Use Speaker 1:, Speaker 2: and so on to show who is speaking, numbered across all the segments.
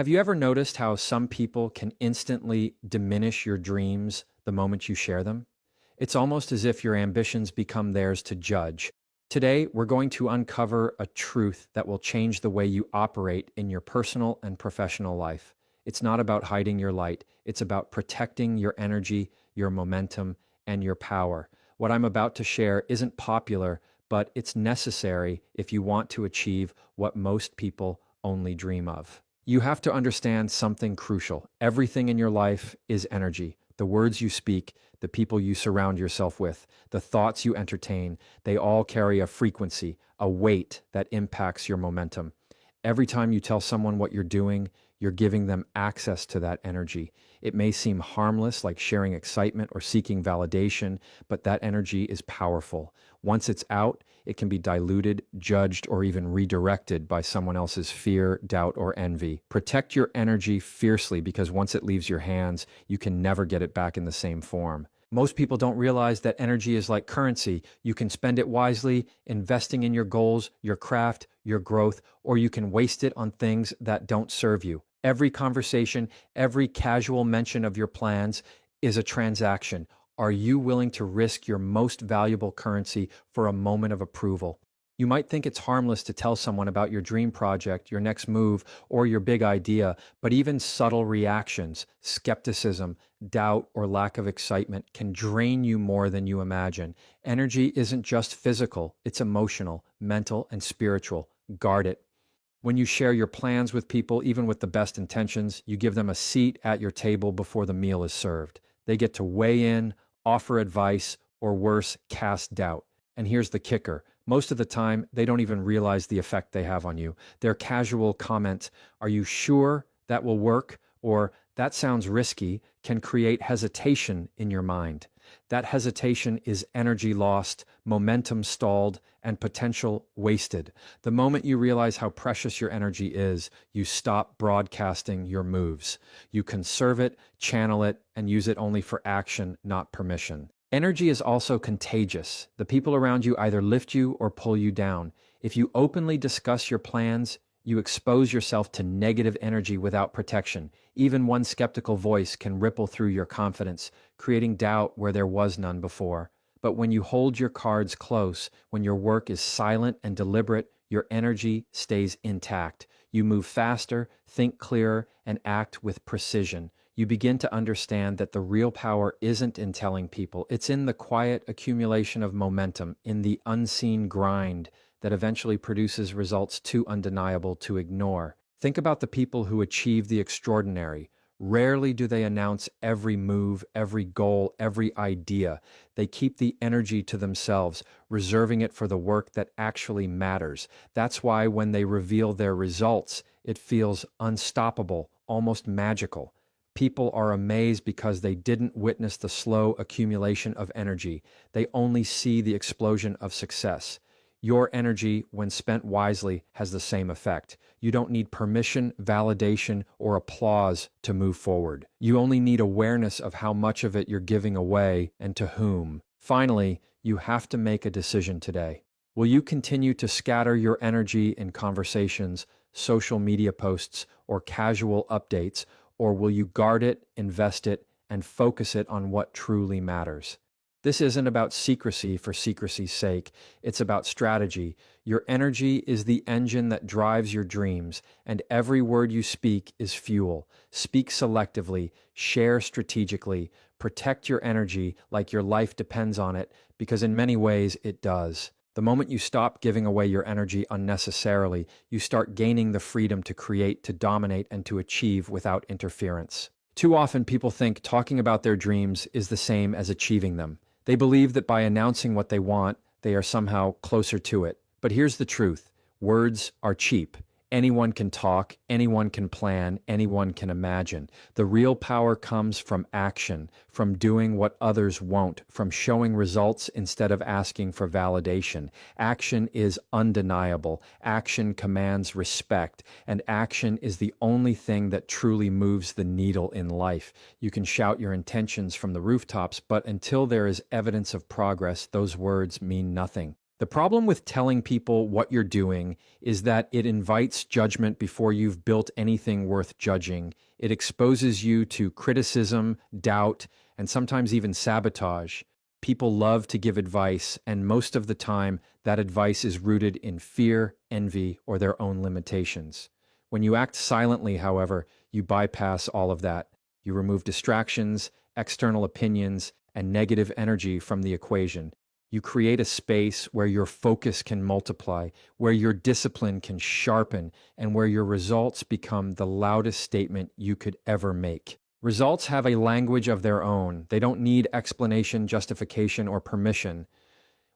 Speaker 1: Have you ever noticed how some people can instantly diminish your dreams the moment you share them? It's almost as if your ambitions become theirs to judge. Today, we're going to uncover a truth that will change the way you operate in your personal and professional life. It's not about hiding your light, it's about protecting your energy, your momentum, and your power. What I'm about to share isn't popular, but it's necessary if you want to achieve what most people only dream of. You have to understand something crucial. Everything in your life is energy. The words you speak, the people you surround yourself with, the thoughts you entertain, they all carry a frequency, a weight that impacts your momentum. Every time you tell someone what you're doing, you're giving them access to that energy. It may seem harmless, like sharing excitement or seeking validation, but that energy is powerful. Once it's out, it can be diluted, judged, or even redirected by someone else's fear, doubt, or envy. Protect your energy fiercely because once it leaves your hands, you can never get it back in the same form. Most people don't realize that energy is like currency. You can spend it wisely, investing in your goals, your craft, your growth, or you can waste it on things that don't serve you. Every conversation, every casual mention of your plans is a transaction. Are you willing to risk your most valuable currency for a moment of approval? You might think it's harmless to tell someone about your dream project, your next move, or your big idea, but even subtle reactions, skepticism, doubt, or lack of excitement can drain you more than you imagine. Energy isn't just physical, it's emotional, mental, and spiritual. Guard it. When you share your plans with people, even with the best intentions, you give them a seat at your table before the meal is served. They get to weigh in, offer advice, or worse, cast doubt. And here's the kicker. Most of the time, they don't even realize the effect they have on you. Their casual comment, "Are you sure that will work?" or "That sounds risky," can create hesitation in your mind. That hesitation is energy lost, momentum stalled, and potential wasted. The moment you realize how precious your energy is, you stop broadcasting your moves. You conserve it, channel it, and use it only for action, not permission. Energy is also contagious. The people around you either lift you or pull you down. If you openly discuss your plans, you expose yourself to negative energy without protection. Even one skeptical voice can ripple through your confidence, creating doubt where there was none before. But when you hold your cards close, when your work is silent and deliberate, your energy stays intact. You move faster, think clearer, and act with precision. You begin to understand that the real power isn't in telling people. It's in the quiet accumulation of momentum, in the unseen grind that eventually produces results too undeniable to ignore. Think about the people who achieve the extraordinary. Rarely do they announce every move, every goal, every idea. They keep the energy to themselves, reserving it for the work that actually matters. That's why when they reveal their results, it feels unstoppable, almost magical. People are amazed because they didn't witness the slow accumulation of energy. They only see the explosion of success. Your energy, when spent wisely, has the same effect. You don't need permission, validation, or applause to move forward. You only need awareness of how much of it you're giving away and to whom. Finally, you have to make a decision today. Will you continue to scatter your energy in conversations, social media posts, or casual updates, or will you guard it, invest it, and focus it on what truly matters? This isn't about secrecy for secrecy's sake. It's about strategy. Your energy is the engine that drives your dreams, and every word you speak is fuel. Speak selectively, share strategically, protect your energy like your life depends on it, because in many ways it does. The moment you stop giving away your energy unnecessarily, you start gaining the freedom to create, to dominate, and to achieve without interference. Too often people think talking about their dreams is the same as achieving them. They believe that by announcing what they want, they are somehow closer to it. But here's the truth. Words are cheap. Anyone can talk, anyone can plan, anyone can imagine. The real power comes from action, from doing what others won't, from showing results instead of asking for validation. Action is undeniable. Action commands respect, and action is the only thing that truly moves the needle in life. You can shout your intentions from the rooftops, but until there is evidence of progress, those words mean nothing. The problem with telling people what you're doing is that it invites judgment before you've built anything worth judging. It exposes you to criticism, doubt, and sometimes even sabotage. People love to give advice, and most of the time, that advice is rooted in fear, envy, or their own limitations. When you act silently, however, you bypass all of that. You remove distractions, external opinions, and negative energy from the equation. You create a space where your focus can multiply, where your discipline can sharpen, and where your results become the loudest statement you could ever make. Results have a language of their own. They don't need explanation, justification, or permission.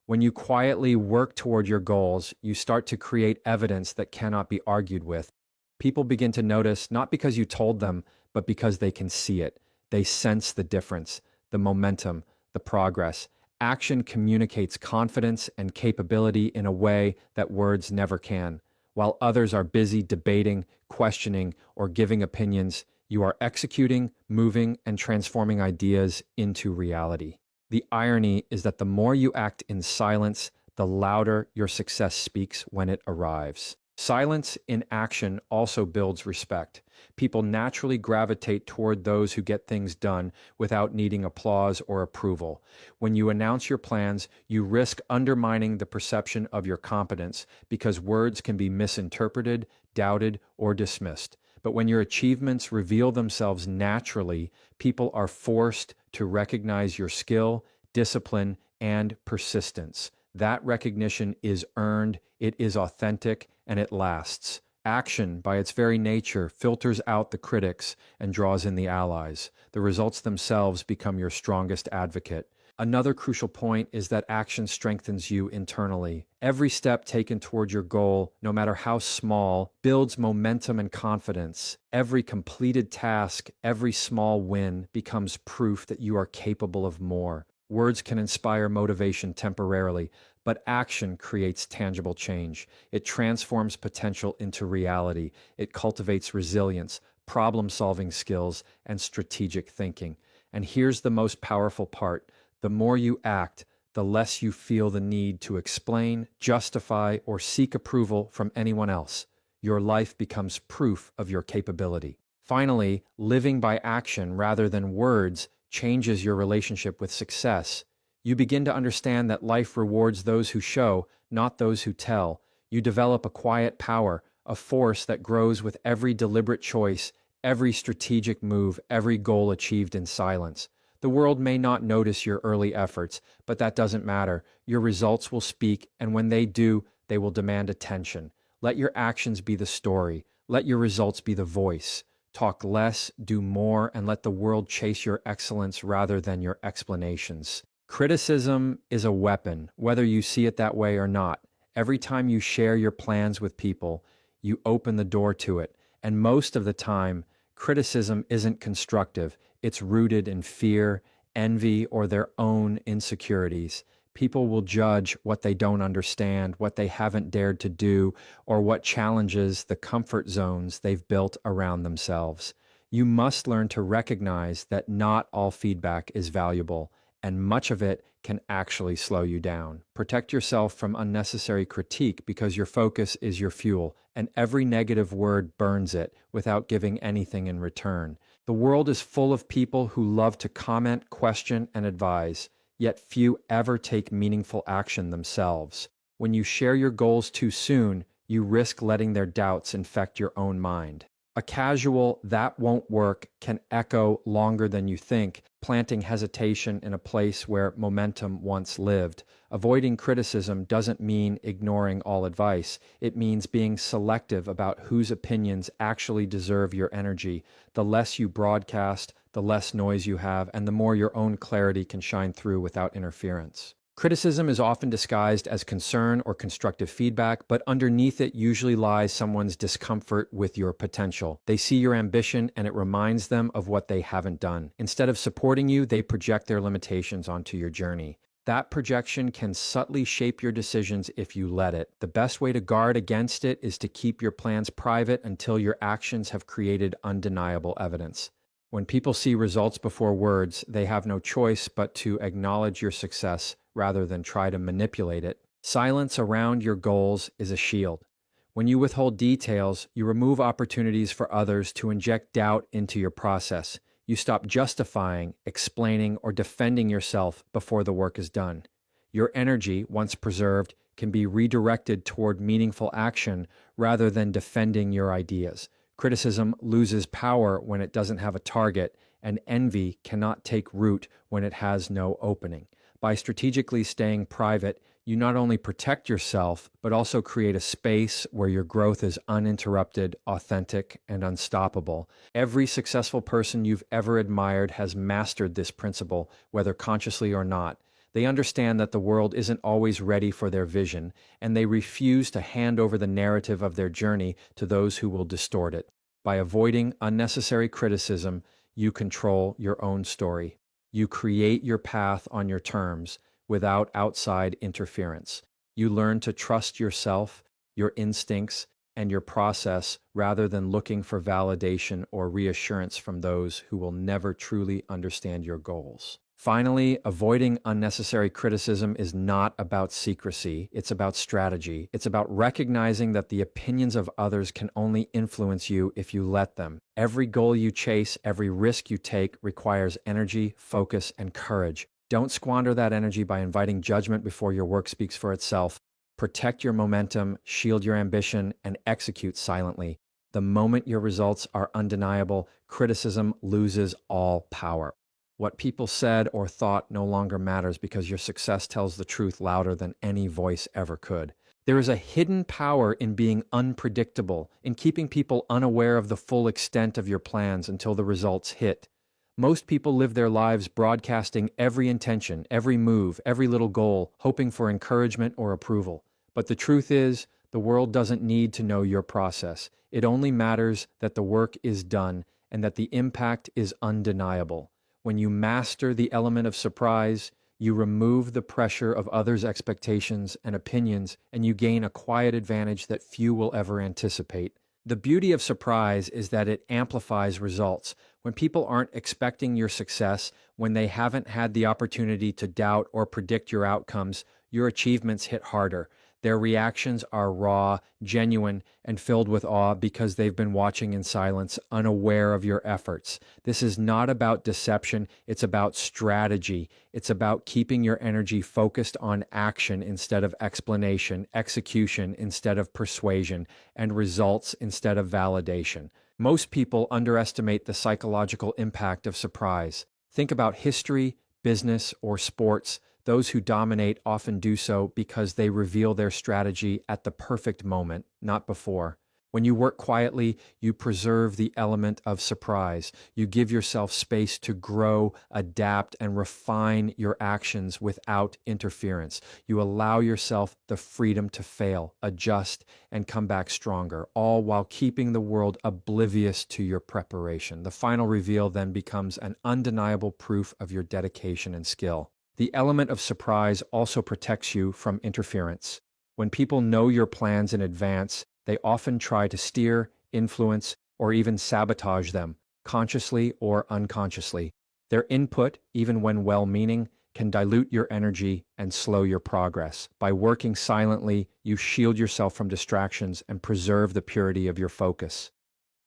Speaker 1: When you quietly work toward your goals, you start to create evidence that cannot be argued with. People begin to notice not because you told them, but because they can see it. They sense the difference, the momentum, the progress. Action communicates confidence and capability in a way that words never can. While others are busy debating, questioning, or giving opinions, you are executing, moving, and transforming ideas into reality. The irony is that the more you act in silence, the louder your success speaks when it arrives. Silence in action also builds respect. People naturally gravitate toward those who get things done without needing applause or approval. When you announce your plans, you risk undermining the perception of your competence because words can be misinterpreted, doubted, or dismissed. But when your achievements reveal themselves naturally, people are forced to recognize your skill, discipline, and persistence. That recognition is earned, it is authentic, and it lasts. Action, by its very nature, filters out the critics and draws in the allies. The results themselves become your strongest advocate. Another crucial point is that action strengthens you internally. Every step taken toward your goal, no matter how small, builds momentum and confidence. Every completed task, every small win becomes proof that you are capable of more. Words can inspire motivation temporarily, but action creates tangible change. It transforms potential into reality. It cultivates resilience, problem-solving skills, and strategic thinking. And here's the most powerful part. The more you act, the less you feel the need to explain, justify, or seek approval from anyone else. Your life becomes proof of your capability. Finally, living by action rather than words changes your relationship with success. You begin to understand that life rewards those who show, not those who tell. You develop a quiet power, a force that grows with every deliberate choice, every strategic move, every goal achieved in silence. The world may not notice your early efforts, but that doesn't matter. Your results will speak, and when they do, they will demand attention. Let your actions be the story. Let your results be the voice. Talk less, do more, and let the world chase your excellence rather than your explanations. Criticism is a weapon, whether you see it that way or not. Every time you share your plans with people, you open the door to it. And most of the time, criticism isn't constructive. It's rooted in fear, envy, or their own insecurities. People will judge what they don't understand, what they haven't dared to do, or what challenges the comfort zones they've built around themselves. You must learn to recognize that not all feedback is valuable, and much of it can actually slow you down. Protect yourself from unnecessary critique because your focus is your fuel, and every negative word burns it without giving anything in return. The world is full of people who love to comment, question, and advise, yet few ever take meaningful action themselves. When you share your goals too soon, you risk letting their doubts infect your own mind. A casual "that won't work" can echo longer than you think, planting hesitation in a place where momentum once lived. Avoiding criticism doesn't mean ignoring all advice. It means being selective about whose opinions actually deserve your energy. The less you broadcast, the less noise you have, and the more your own clarity can shine through without interference. Criticism is often disguised as concern or constructive feedback, but underneath it usually lies someone's discomfort with your potential. They see your ambition and it reminds them of what they haven't done. Instead of supporting you, they project their limitations onto your journey. That projection can subtly shape your decisions if you let it. The best way to guard against it is to keep your plans private until your actions have created undeniable evidence. When people see results before words, they have no choice but to acknowledge your success rather than try to manipulate it. Silence around your goals is a shield. When you withhold details, you remove opportunities for others to inject doubt into your process. You stop justifying, explaining, or defending yourself before the work is done. Your energy, once preserved, can be redirected toward meaningful action rather than defending your ideas. Criticism loses power when it doesn't have a target, and envy cannot take root when it has no opening. By strategically staying private, you not only protect yourself, but also create a space where your growth is uninterrupted, authentic, and unstoppable. Every successful person you've ever admired has mastered this principle, whether consciously or not. They understand that the world isn't always ready for their vision, and they refuse to hand over the narrative of their journey to those who will distort it. By avoiding unnecessary criticism, you control your own story. You create your path on your terms without outside interference. You learn to trust yourself, your instincts, and your process rather than looking for validation or reassurance from those who will never truly understand your goals. Finally, avoiding unnecessary criticism is not about secrecy. It's about strategy. It's about recognizing that the opinions of others can only influence you if you let them. Every goal you chase, every risk you take requires energy, focus, and courage. Don't squander that energy by inviting judgment before your work speaks for itself. Protect your momentum, shield your ambition, and execute silently. The moment your results are undeniable, criticism loses all power. What people said or thought no longer matters because your success tells the truth louder than any voice ever could. There is a hidden power in being unpredictable, in keeping people unaware of the full extent of your plans until the results hit. Most people live their lives broadcasting every intention, every move, every little goal, hoping for encouragement or approval. But the truth is, the world doesn't need to know your process. It only matters that the work is done and that the impact is undeniable. When you master the element of surprise, you remove the pressure of others' expectations and opinions, and you gain a quiet advantage that few will ever anticipate. The beauty of surprise is that it amplifies results. When people aren't expecting your success, when they haven't had the opportunity to doubt or predict your outcomes, your achievements hit harder. Their reactions are raw, genuine, and filled with awe because they've been watching in silence, unaware of your efforts. This is not about deception, it's about strategy. It's about keeping your energy focused on action instead of explanation, execution instead of persuasion, and results instead of validation. Most people underestimate the psychological impact of surprise. Think about history, business, or sports. Those who dominate often do so because they reveal their strategy at the perfect moment, not before. When you work quietly, you preserve the element of surprise. You give yourself space to grow, adapt, and refine your actions without interference. You allow yourself the freedom to fail, adjust, and come back stronger, all while keeping the world oblivious to your preparation. The final reveal then becomes an undeniable proof of your dedication and skill. The element of surprise also protects you from interference. When people know your plans in advance, they often try to steer, influence, or even sabotage them, consciously or unconsciously. Their input, even when well-meaning, can dilute your energy and slow your progress. By working silently, you shield yourself from distractions and preserve the purity of your focus.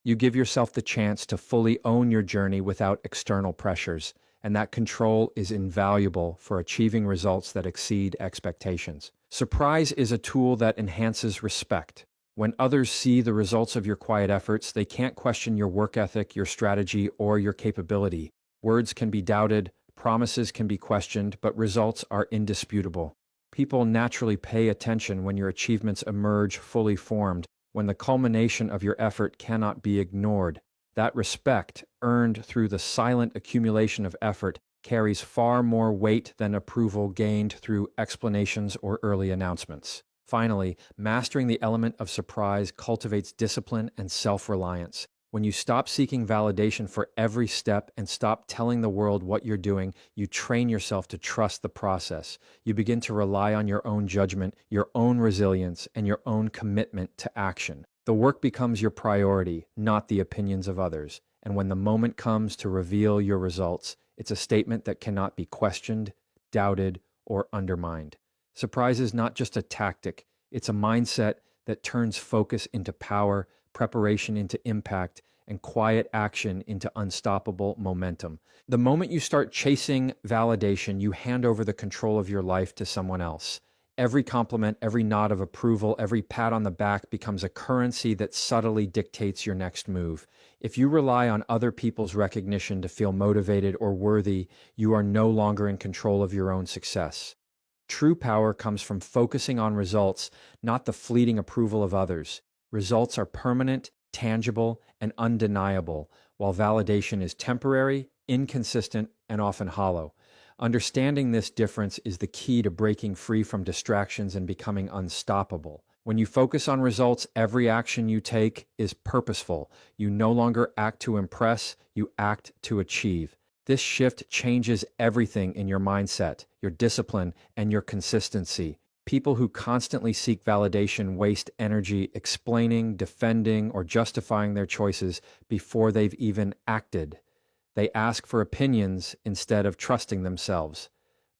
Speaker 1: You give yourself the chance to fully own your journey without external pressures, and that control is invaluable for achieving results that exceed expectations. Surprise is a tool that enhances respect. When others see the results of your quiet efforts, they can't question your work ethic, your strategy, or your capability. Words can be doubted, promises can be questioned, but results are indisputable. People naturally pay attention when your achievements emerge fully formed, when the culmination of your effort cannot be ignored. That respect, earned through the silent accumulation of effort, carries far more weight than approval gained through explanations or early announcements. Finally, mastering the element of surprise cultivates discipline and self-reliance. When you stop seeking validation for every step and stop telling the world what you're doing, you train yourself to trust the process. You begin to rely on your own judgment, your own resilience, and your own commitment to action. The work becomes your priority, not the opinions of others. And when the moment comes to reveal your results, it's a statement that cannot be questioned, doubted, or undermined. Surprise is not just a tactic, it's a mindset that turns focus into power, preparation into impact, and quiet action into unstoppable momentum. The moment you start chasing validation, you hand over the control of your life to someone else. Every compliment, every nod of approval, every pat on the back becomes a currency that subtly dictates your next move. If you rely on other people's recognition to feel motivated or worthy, you are no longer in control of your own success. True power comes from focusing on results, not the fleeting approval of others. Results are permanent, tangible, and undeniable, while validation is temporary, inconsistent, and often hollow. Understanding this difference is the key to breaking free from distractions and becoming unstoppable. When you focus on results, every action you take is purposeful. You no longer act to impress, you act to achieve. This shift changes everything in your mindset, your discipline, and your consistency. People who constantly seek validation waste energy explaining, defending, or justifying their choices before they've even acted. They ask for opinions instead of trusting themselves.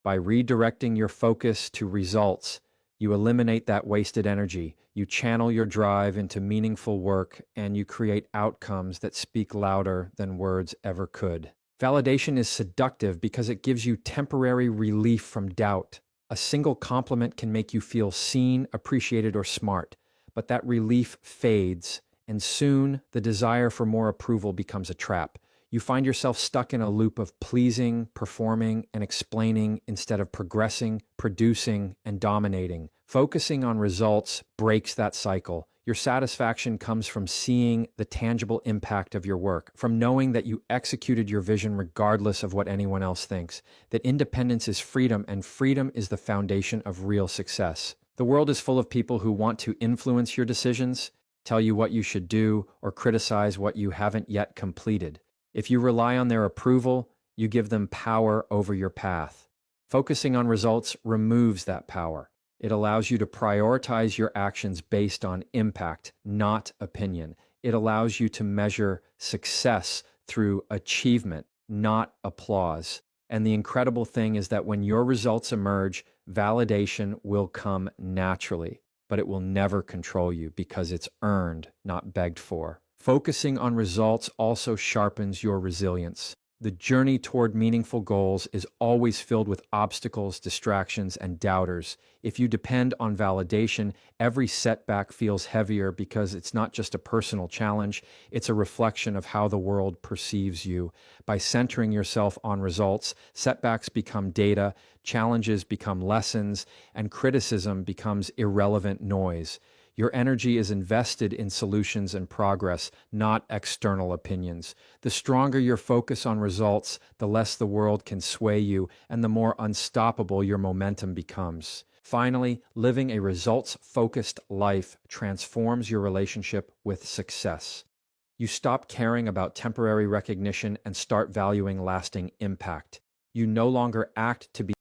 Speaker 1: By redirecting your focus to results, you eliminate that wasted energy, you channel your drive into meaningful work, and you create outcomes that speak louder than words ever could. Validation is seductive because it gives you temporary relief from doubt. A single compliment can make you feel seen, appreciated, or smart, but that relief fades, and soon the desire for more approval becomes a trap. You find yourself stuck in a loop of pleasing, performing, and explaining instead of progressing, producing, and dominating. Focusing on results breaks that cycle. Your satisfaction comes from seeing the tangible impact of your work, from knowing that you executed your vision regardless of what anyone else thinks, that independence is freedom, and freedom is the foundation of real success. The world is full of people who want to influence your decisions, tell you what you should do, or criticize what you haven't yet completed. If you rely on their approval, you give them power over your path. Focusing on results removes that power. It allows you to prioritize your actions based on impact, not opinion. It allows you to measure success through achievement, not applause. And the incredible thing is that when your results emerge, validation will come naturally, but it will never control you because it's earned, not begged for. Focusing on results also sharpens your resilience. The journey toward meaningful goals is always filled with obstacles, distractions, and doubters. If you depend on validation, every setback feels heavier because it's not just a personal challenge, it's a reflection of how the world perceives you. By centering yourself on results, setbacks become data, challenges become lessons, and criticism becomes irrelevant noise. Your energy is invested in solutions and progress, not external opinions. The stronger your focus on results, the less the world can sway you, and the more unstoppable your momentum becomes. Finally, living a results-focused life transforms your relationship with success. You stop caring about temporary recognition and start valuing lasting impact. You no longer act to be